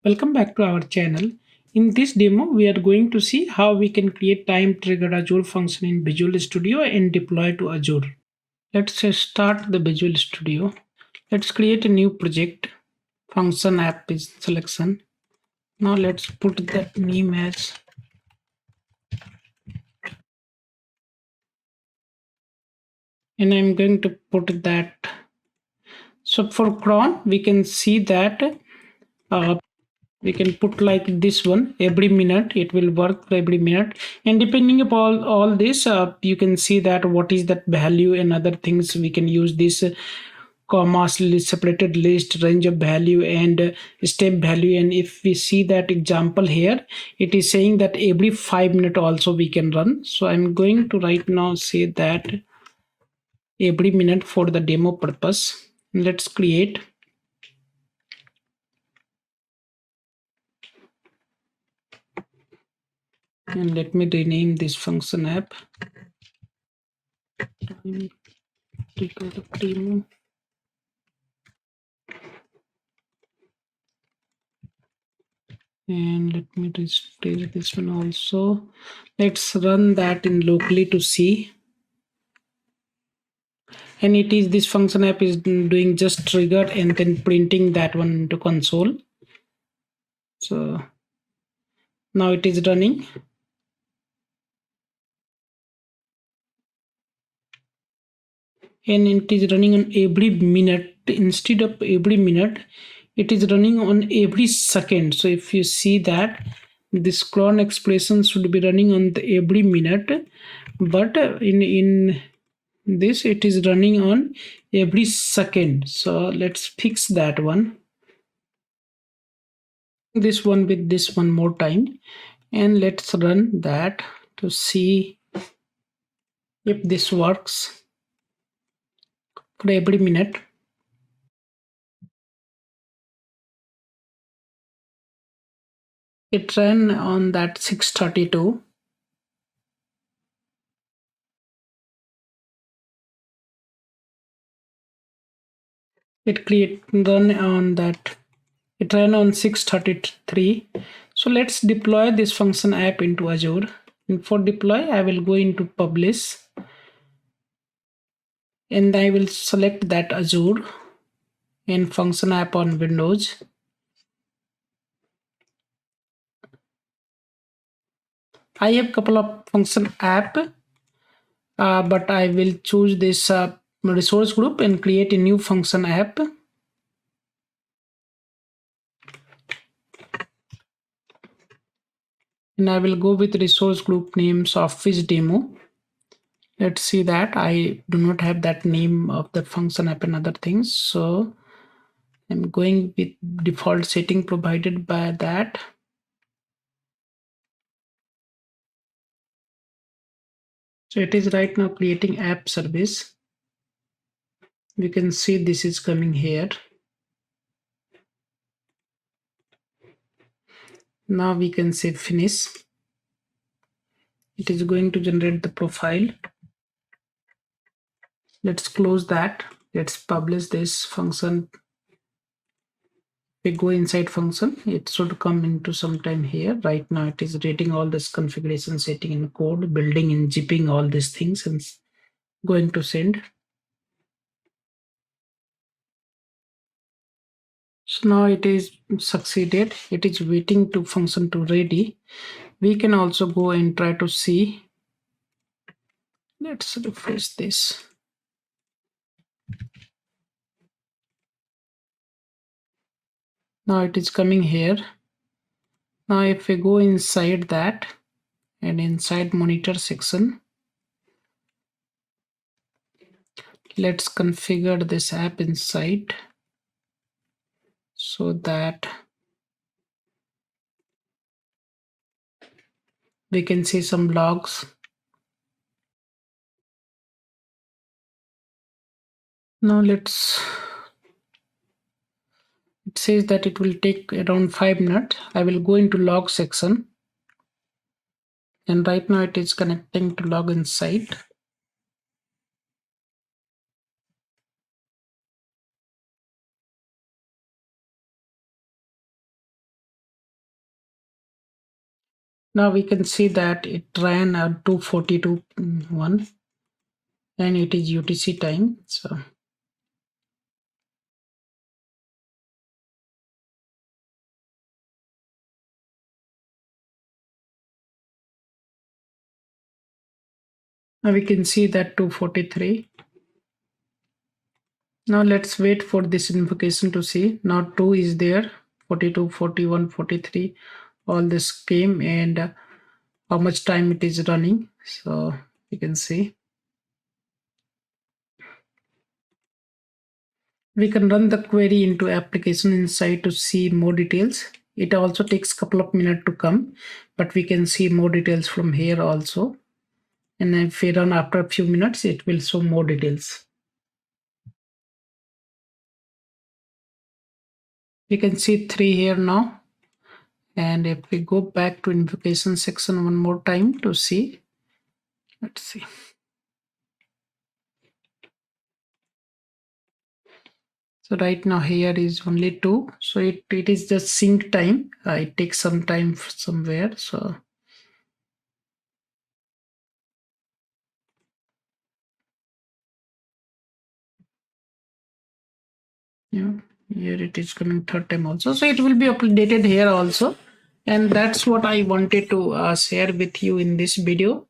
Welcome back to our channel. In this demo, we are going to see how we can create time-triggered Azure function in Visual Studio and deploy to Azure. Let's start the Visual Studio. Let's create a new project. Function app is selection. Now let's put that name as and I'm going to put that. So for cron, we can see that uh, we can put like this one every minute. It will work for every minute, and depending upon all this, you can see that what is that value and other things. We can use this commas separated list, range of value, and step value. And if we see that example here, it is saying that every 5 minutes also we can run. So I'm going to right now say that every minute for the demo purpose. Let's create. And let me rename this function app. Demo. And let me restage this one also. Let's run that in locally to see. And it is this function app is doing just trigger and then printing that one into console. So now it is running. And it is running on every minute. Instead of every minute, it is running on every second. So if you see that, this cron expression should be running on the every minute, but in this it is running on every second. So let's fix that one, this one with this one more time, and let's run that to see if this works for every minute. It ran on that 632. It ran on 633. So let's deploy this function app into Azure. And for deploy, I will go into publish, and I will select that Azure and function app on Windows. I have a couple of function app, but I will choose this resource group and create a new function app. And I will go with resource group names office demo. Let's see that I do not have that name of the function app and other things. So I'm going with default setting provided by that. So it is right now creating app service. We can see this is coming here. Now we can say finish. It is going to generate the profile. Let's close that. Let's publish this function. We go inside function, it should come into sometime here. Right now it is reading all this configuration setting in code, building and zipping all these things and going to send. So now it is succeeded. It is waiting to function to ready. We can also go and try to see. Let's refresh this. Now it is coming here. Now if we go inside that and inside monitor section, let's configure this app inside so that we can see some logs. Now it says that it will take around 5 minutes. I will go into log section, and right now it is connecting to log inside. Now we can see that it ran at 2:42 and it is UTC time. So now we can see that 2:43. Now let's wait for this invocation to see. Now 2 is there, 42, 41, 43. All this came and how much time it is running. So you can see. We can run the query into Application Insight to see more details. It also takes a couple of minutes to come, but we can see more details from here also. And if we run after a few minutes, it will show more details. We can see 3 here now. And if we go back to invocation section one more time to see, let's see. So right now here is only 2. So it is just sync time. It takes some time somewhere. So yeah, here it is coming third time also. So it will be updated here also. And that's what I wanted to share with you in this video.